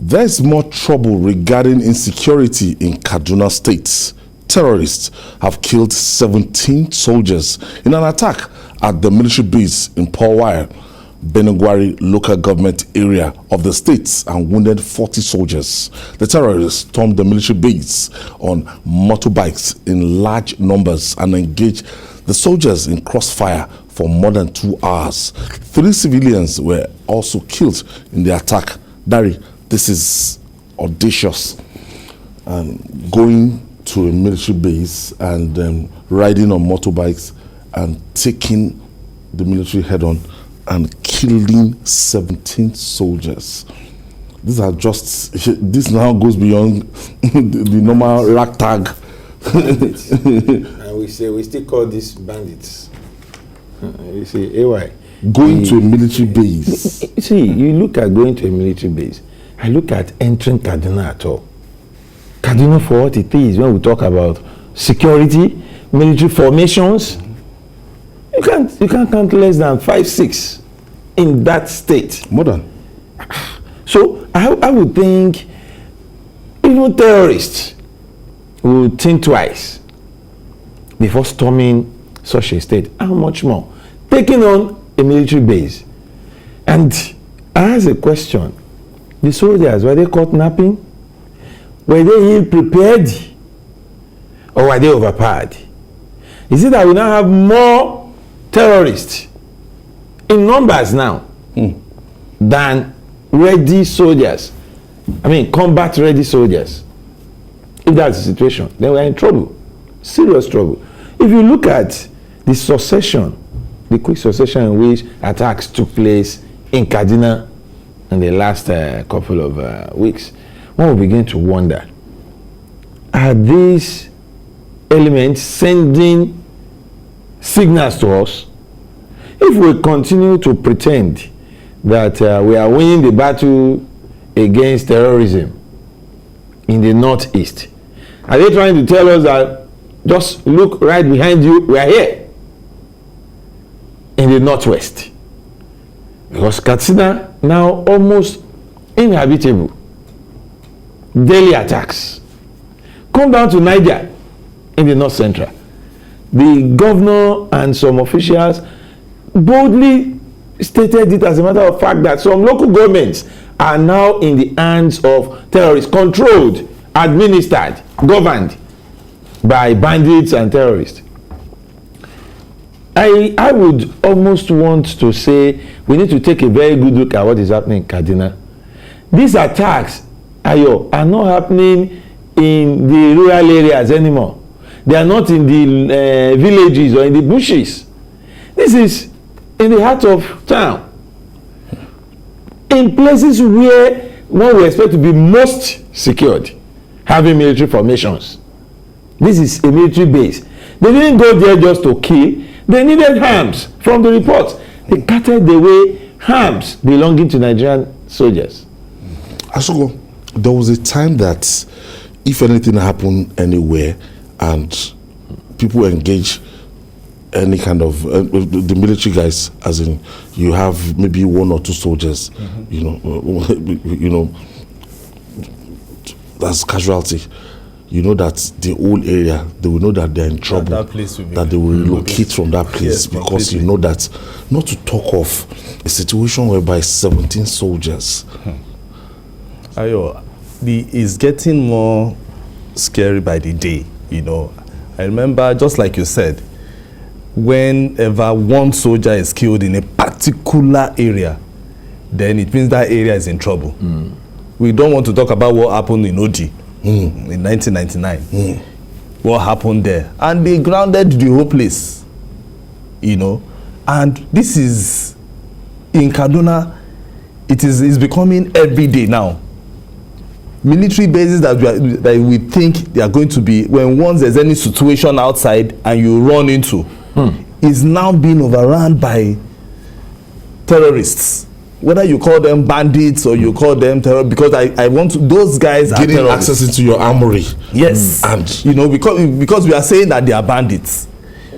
There's more trouble regarding insecurity in Kaduna State. Terrorists have killed 17 soldiers in an attack at the military base in Polwire, Birnin-Gwari Local Government Area of the state, and wounded 40 soldiers. The terrorists stormed the military base on motorbikes in large numbers and engaged the soldiers in crossfire for more than 2 hours. 3 civilians were also killed in the attack. Dari, this is audacious. Going to a military base and riding on motorbikes and taking the military head-on and killing 17 soldiers. These are just, this now goes beyond the normal ragtag. And we still call this bandits. You see, AY. Going to a military base. See, you look at going to a military base. I look at entering Kaduna at all. Kaduna for what it is when we talk about security, military formations. You can't count less than 5, 6 in that state. More than. So I would think even terrorists would think twice before storming such a state. How much more? Taking on a military base. And I ask a question. The soldiers, were they caught napping? Were they ill-prepared? Or were they overpowered? Is it that we now have more terrorists in numbers now than ready soldiers? I mean, combat-ready soldiers. If that's the situation, then we're in trouble. Serious trouble. If you look at the succession, the quick succession in which attacks took place in Kaduna in the last couple of weeks, one will begin to wonder, are these elements sending signals to us? If we continue to pretend that we are winning the battle against terrorism in the northeast, are they trying to tell us that just look right behind you, we are here in the northwest? Because Katsina now almost inhabitable. Daily attacks. Come down to Niger in the north central. The governor and some officials boldly stated it as a matter of fact that some local governments are now in the hands of terrorists, controlled, administered, governed by bandits and terrorists. I would almost want to say we need to take a very good look at what is happening in Kaduna. These attacks are not happening in the rural areas anymore. They are not in the villages or in the bushes. This is in the heart of town. In places where one would expect to be most secured, having military formations. This is a military base. They didn't go there just to kill. They needed arms. From the reports, they carted away arms belonging to Nigerian soldiers. Asogo, there was a time that if anything happened anywhere and people engage any kind of the military guys, as in you have maybe 1 or 2 soldiers, you know, that's casualty. You know that the whole area, they will know that they're in trouble, that they will relocate from that place, yes, because you know that, not to talk of a situation whereby 17 soldiers. Ayo, it's getting more scary by the day, you know. I remember, just like you said, whenever one soldier is killed in a particular area, then it means that area is in trouble. We don't want to talk about what happened in Odi in 1999. What happened there? And they grounded the whole place, you know. And this is, in Kaduna, it's becoming every day now. Military bases that we think they are going to be, when once there's any situation outside and you run into, is now being overrun by terrorists. Whether you call them bandits or you call them terrorists, because I want to, those guys getting are terrorists. Access into your armory. Yes, and you know, because we are saying that they are bandits.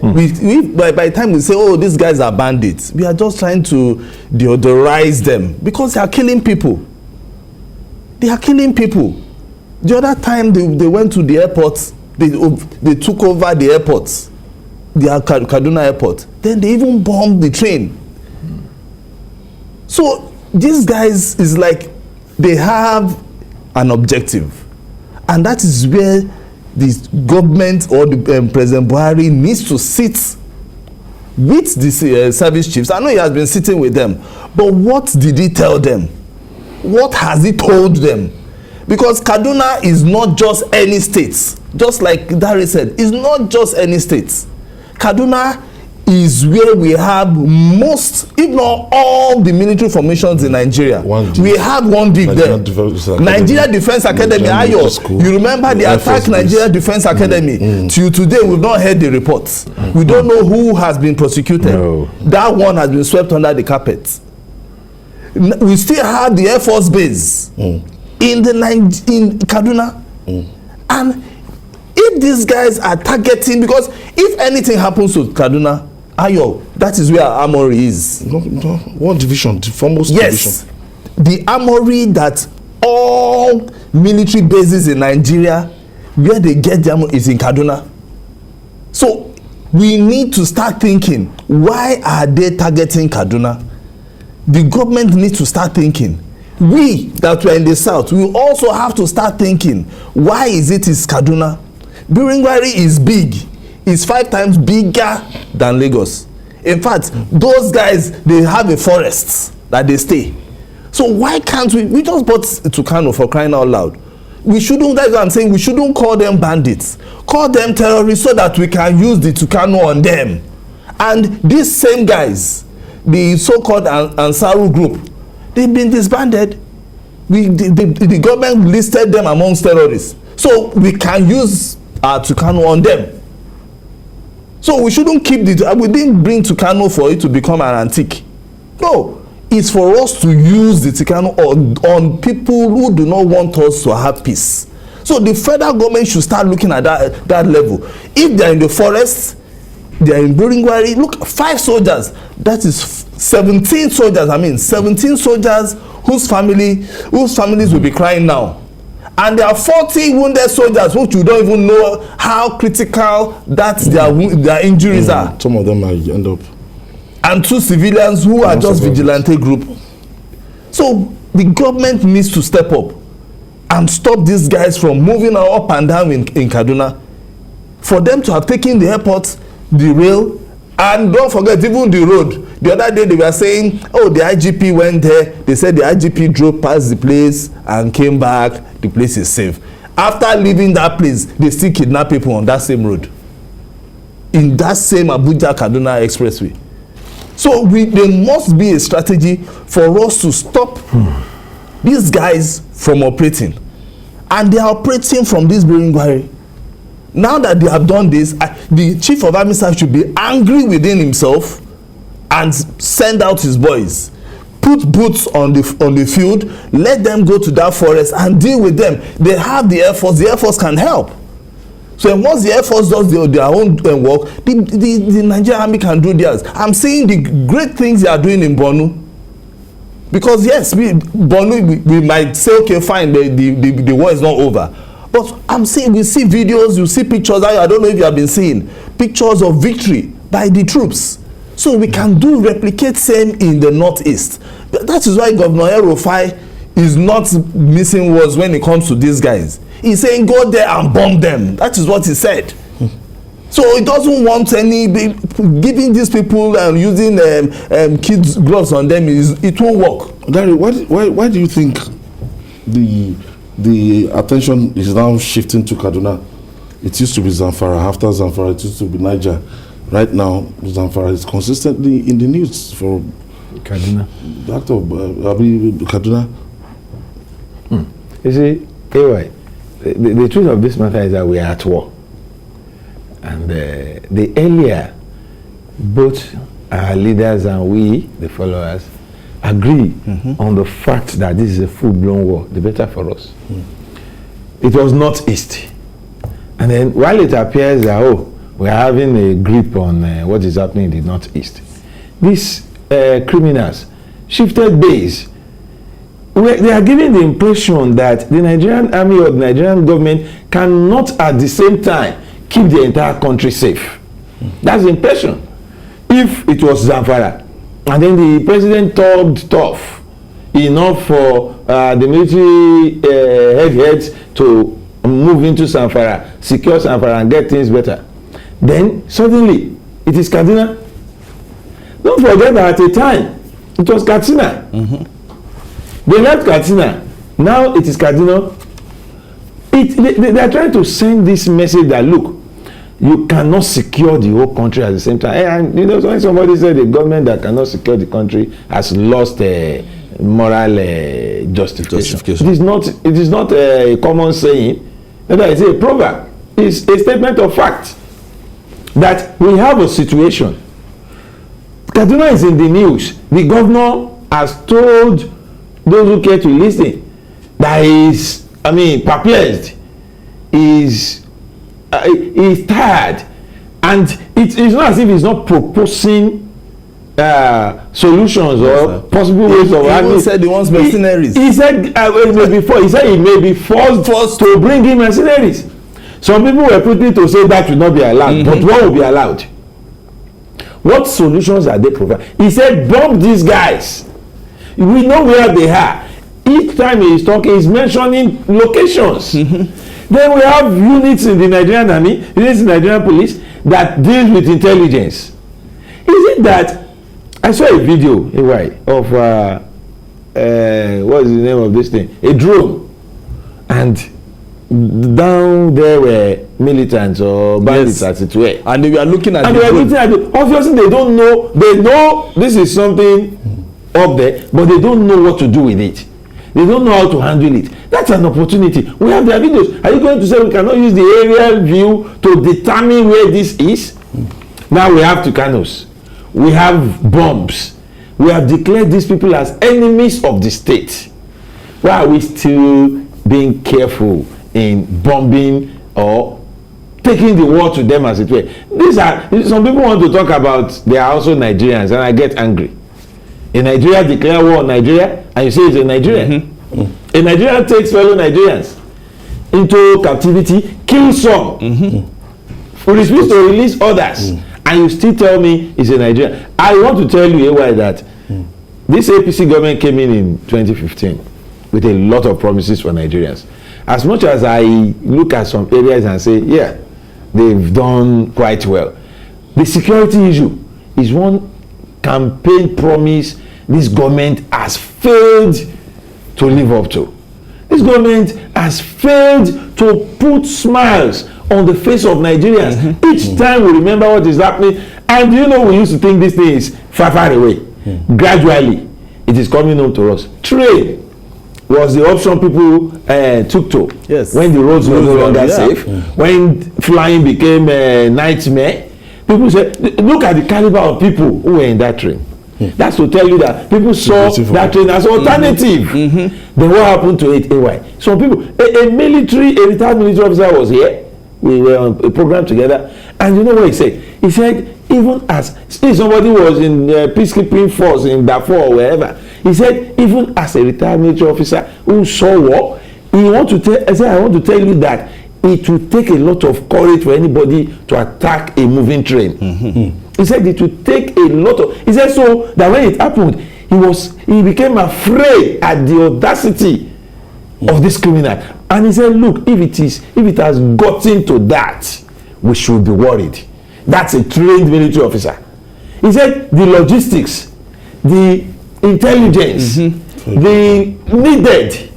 By the time we say, oh, these guys are bandits, we are just trying to deodorize them because they are killing people. They are killing people. The other time they went to the airport, they took over the airport, the Kaduna airport. Then they even bombed the train. So these guys is like they have an objective, and that is where the government or the President Buhari needs to sit with the service chiefs. I know he has been sitting with them, but what did he tell them? What has he told them? Because Kaduna is not just any state. Just like Dari said, it's not just any state. Kaduna is where we have most, if not all, the military formations in Nigeria. We have one deep there. Nigeria Defense Academy, Ayo. You remember the attack Nigeria Defense Academy? Till today, we've not heard the reports. We don't know who has been prosecuted. No. That one has been swept under the carpet. We still have the Air Force base in Kaduna. And if these guys are targeting, because if anything happens to Kaduna, Ayo, that is where our armory is. No, one division, the foremost yes, division. The armory that all military bases in Nigeria, where they get their armory is in Kaduna. So we need to start thinking, why are they targeting Kaduna? The government needs to start thinking. We that were in the south, we also have to start thinking, why is Kaduna? Birnin-Gwari is big. It's 5 times bigger than Lagos. In fact, those guys, they have a forest that they stay. So why can't we just bought Tucano, for crying out loud. We shouldn't, that's what I'm saying, we shouldn't call them bandits. Call them terrorists so that we can use the Tucano on them. And these same guys, the so-called Ansaru group, they've been disbanded. The government listed them amongst terrorists. So we can use our Tucano on them. So we shouldn't keep we didn't bring Tucano for it to become an antique. No, it's for us to use the Tucano on people who do not want us to have peace. So the federal government should start looking at that level. If they are in the forest, they are in Birnin-Gwari. Look, 5 soldiers, that is 17 soldiers, 17 soldiers whose families will be crying now. And there are 40 wounded soldiers which you don't even know how critical their injuries are. Some of them might end up. And 2 civilians who are just vigilante group. So the government needs to step up and stop these guys from moving up and down in Kaduna. For them to have taken the airport, the rail, and don't forget even the road. The other day they were saying, oh, the IGP went there. They said the IGP drove past the place and came back. The place is safe. After leaving that place, they still kidnap people on that same road. In that same Abuja-Kaduna expressway. So there must be a strategy for us to stop these guys from operating. And they are operating from this Birnin-Gwari. Now that they have done this, the chief of army staff should be angry within himself and send out his boys. Put boots on the field, let them go to that forest and deal with them. They have the Air Force can help. So once the Air Force does their own work, the Nigerian Army can do theirs. I'm seeing the great things they are doing in Borno. Because yes, Borno, we might say, okay, fine, the war is not over. But I'm saying, we see videos, you see pictures, I don't know if you have been seeing, pictures of victory by the troops. So we can replicate same in the northeast. That is why Governor El-Rufai is not missing words when it comes to these guys. He's saying go there and bomb them. That is what he said. So he doesn't want giving these people using kids' gloves on them, it won't work. Dari, why do you think the attention is now shifting to Kaduna? It used to be Zamfara. After Zamfara, it used to be Niger. Right now, Zamfara is consistently in the news for Kaduna. That of Kaduna. You see, anyway, the truth of this matter is that we are at war. And the earlier both our leaders and we, the followers, agree on the fact that this is a full-blown war, the better for us. It was northeast. And then while it appears that, we are having a grip on what is happening in the northeast, these criminals shifted base they are giving the impression that the Nigerian army or the Nigerian government cannot at the same time keep the entire country safe. That's the impression. If it was Zamfara, and then the president talked tough enough for the military heads to move into Zamfara, secure Zamfara and get things better, then suddenly it is Kaduna. Don't forget that at a time it was Katsina. They left Katsina. Now it is Kaduna. They are trying to send this message that look, you cannot secure the whole country at the same time. And you know, when somebody said the government that cannot secure the country has lost moral justification. It is not a common saying. It's a proverb. It's a statement of fact that we have a situation. Kaduna is in the news. The governor has told those who care to listen that he is, perplexed, is tired, and it's not as if he's not proposing solutions or possible ways of handling. He said he wants mercenaries. He said he may be forced to bring in mercenaries. Some people were putting to say that will not be allowed, but what will be allowed? What solutions are they providing? He said, bomb these guys. We know where they are. Each time he is talking, he's mentioning locations. Then we have units in the Nigerian army, units in the Nigerian police that deals with intelligence. Is it that I saw a video of what is the name of this thing? A drone, and down there were militants or bandits, as it were, and they were looking at obviously they don't know. They know this is something up there, but they don't know what to do with it. They don't know how to handle it. That's an opportunity. We have their videos. Are you going to say we cannot use the aerial view to determine where this is? Now we have Tucanos. We have bombs. We have declared these people as enemies of the state. Why are we still being careful in bombing or taking the war to them, as it were? Some people want to talk about they are also Nigerians, and I get angry. In Nigeria declare war on Nigeria, and you say it's a Nigerian. A Nigerian takes fellow Nigerians into captivity, kills some, refuse to release others, and you still tell me it's a Nigerian. I want to tell you that this APC government came in 2015 with a lot of promises for Nigerians. As much as I look at some areas and say, yeah, they've done quite well, the security issue is one campaign promise this government has failed to live up to. This government has failed to put smiles on the face of Nigerians. Each time we remember what is happening, and we used to think this thing is far away. Gradually, it is coming home to us. Trade was the option people took to when the roads were no longer safe, when flying became a nightmare. People said, look at the caliber of people who were in that train. That's to tell you that people saw that train as alternative. Then what happened to it? Some people, a retired military officer was here. We were on a program together, and you know what he said? He said, even as somebody was in peacekeeping force in Darfur or wherever, he said, even as a retired military officer who saw war, I want to tell you that it will take a lot of courage for anybody to attack a moving train. He said it will take a lot of. He said so that when it happened, he became afraid at the audacity of this criminal. And he said, look, if it has gotten to that, we should be worried. That's a trained military officer. He said the logistics, the intelligence, the needed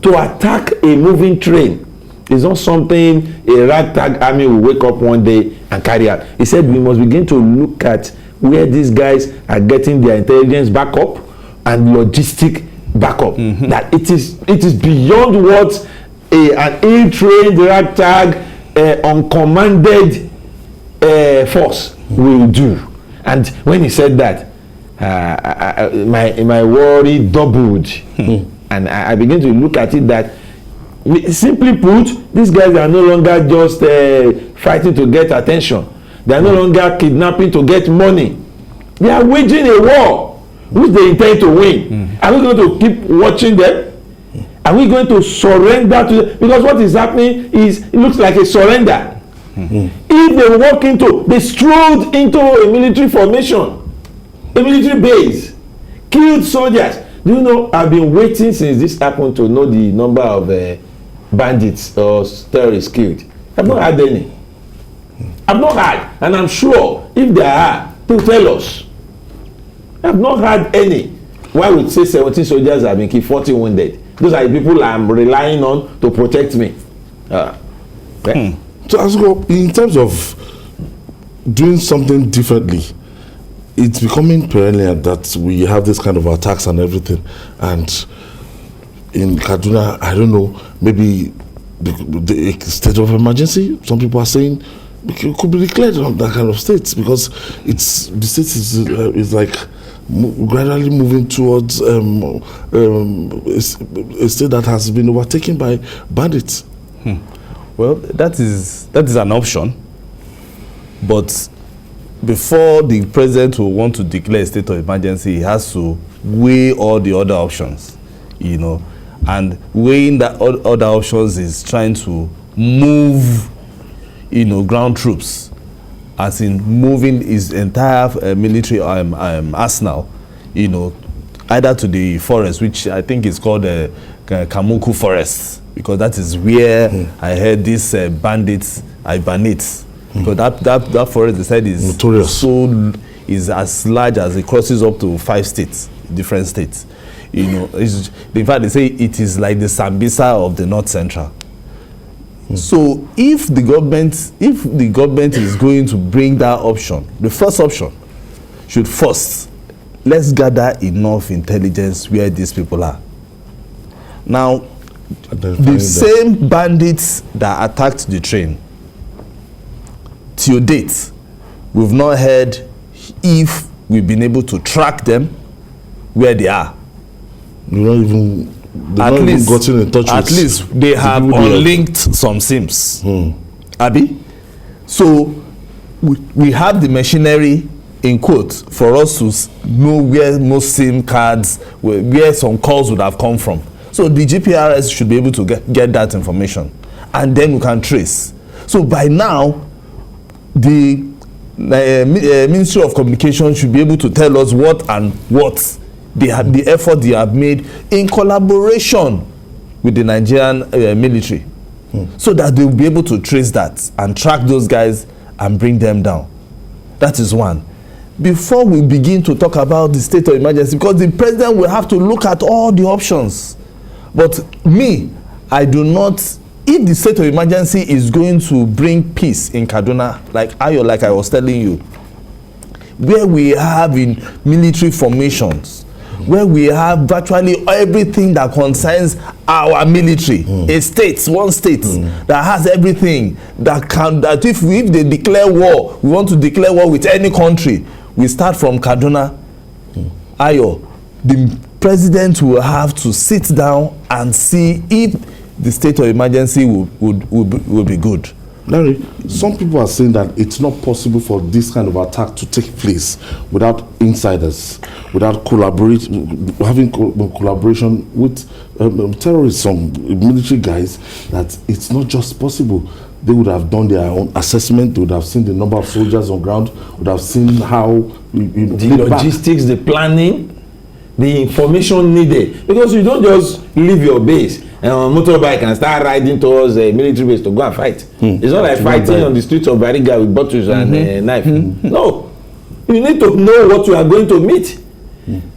to attack a moving train is not something a ragtag army will wake up one day and carry out. He said we must begin to look at where these guys are getting their intelligence backup and logistic backup. That it is beyond what an ill-trained ragtag uncommanded force will do. And when he said that, my worry doubled. And I began to look at it that, simply put, these guys are no longer just fighting to get attention. They are no longer kidnapping to get money. They are waging a war which they intend to win. Are we going to keep watching them? Are we going to surrender to them? Because what is happening is, it looks like a surrender. If they strolled into a military formation, a military base, killed soldiers. Do you know, I've been waiting since this happened to know the number of bandits or terrorists killed. I've not had any. I've not had, and I'm sure if there are, they'll tell us. I've not had any. Why would say 17 soldiers have been killed, 40 wounded? Those are the people I'm relying on to protect me. Okay? So, as well, in terms of doing something differently, it's becoming perennial that we have this kind of attacks and everything. And in Kaduna, I don't know, maybe the state of emergency, some people are saying it could be declared on that kind of state, because the state is like gradually moving towards a state that has been overtaken by bandits. Well, that is an option, but before the president will want to declare a state of emergency, he has to weigh all the other options, and weighing that other options is trying to move, ground troops, as in moving his entire military arsenal, either to the forest, which I think is called Kamuku Forest, because that is where I heard these bandits are bandits. Because that forest, they said, is notorious. Is as large as it crosses up to 5 states, different states. In fact, they say it is like the Sambisa of the North Central. So if the government is going to bring that option, the first option should first, let's gather enough intelligence where these people are. Now, the same bandits that attacked the train, till date, we've not heard if we've been able to track them where they are. They've not even gotten in touch with. At least they have unlinked some SIMs. Abi? So we have the machinery, in quote, for us to know where most SIM cards, where some calls would have come from. So the GPRS should be able to get that information, and then we can trace. So by now, the Ministry of Communication should be able to tell us what the effort they have made in collaboration with the Nigerian military, so that they will be able to trace that and track those guys and bring them down. That is one. Before we begin to talk about the state of emergency, because the president will have to look at all the options. But me, I do not. If the state of emergency is going to bring peace in Kaduna, like I was telling you, where we have in military formations, where we have virtually everything that concerns our military, one state that has everything that if they declare war, we want to declare war with any country, we start from Kaduna. The president will have to sit down and see if the state of emergency will be good. Larry, some people are saying that it's not possible for this kind of attack to take place without insiders, without having collaboration with terrorists, some military guys, that it's not just possible. They would have done their own assessment, they would have seen the number of soldiers on ground, would have seen how the logistics, the planning, the information needed. Because you don't just leave your base and on a motorbike and start riding towards a military base to go and fight. It's not like fighting on the streets of Bariga with bottles and a knife. No. You need to know what you are going to meet.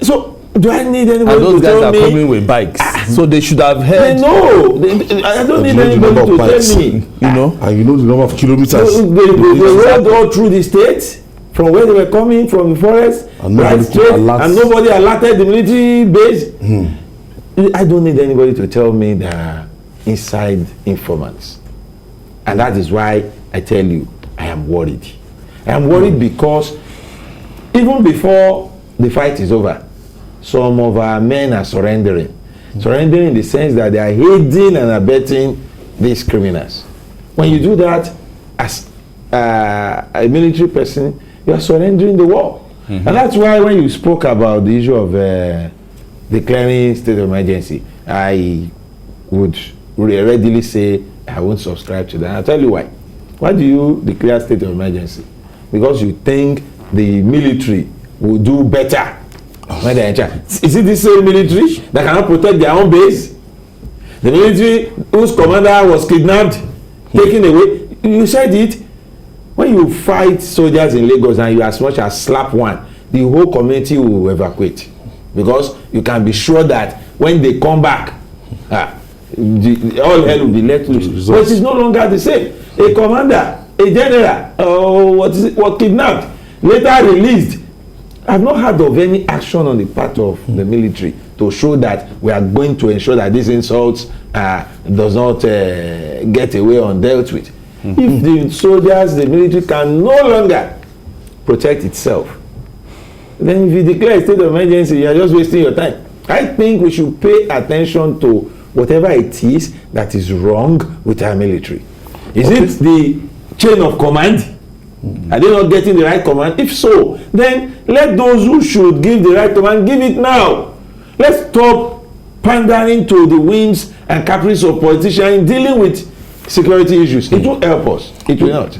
So, do I need anybody to tell me? And those guys are coming with bikes. So they should have heard. They know. I don't need anybody to tell me. And you know the number of kilometers. They rode all through the state, from where they were coming, from the forest, and nobody alerted the military base. I don't need anybody to tell me there are inside informants. And that is why I tell you, I am worried. I am worried because even before the fight is over, some of our men are surrendering. Surrendering in the sense that they are aiding and abetting these criminals. When you do that as a military person, you are surrendering the war. And that's why when you spoke about the issue of declaring state of emergency, I would readily say I won't subscribe to that. I'll tell you why. Why do you declare state of emergency? Because you think the military will do better when they're in charge. Is it the same military that cannot protect their own base? The military whose commander was kidnapped, taken away. You said it. When you fight soldiers in Lagos and you as much as slap one, the whole community will evacuate, because you can be sure that when they come back, all hell will be let loose. But it's no longer the same. A commander, a general, what kidnapped, later released. I've not heard of any action on the part of the military to show that we are going to ensure that these insults does not get away undealt with. If the soldiers, the military can no longer protect itself, then if you declare a state of emergency, you are just wasting your time. I think we should pay attention to whatever it is that is wrong with our military. Is it the chain of command? Are they not getting the right command? If so, then let those who should give the right command give it now. Let's stop pandering to the whims and caprices of politicians in dealing with security issues. It will help us. It will not.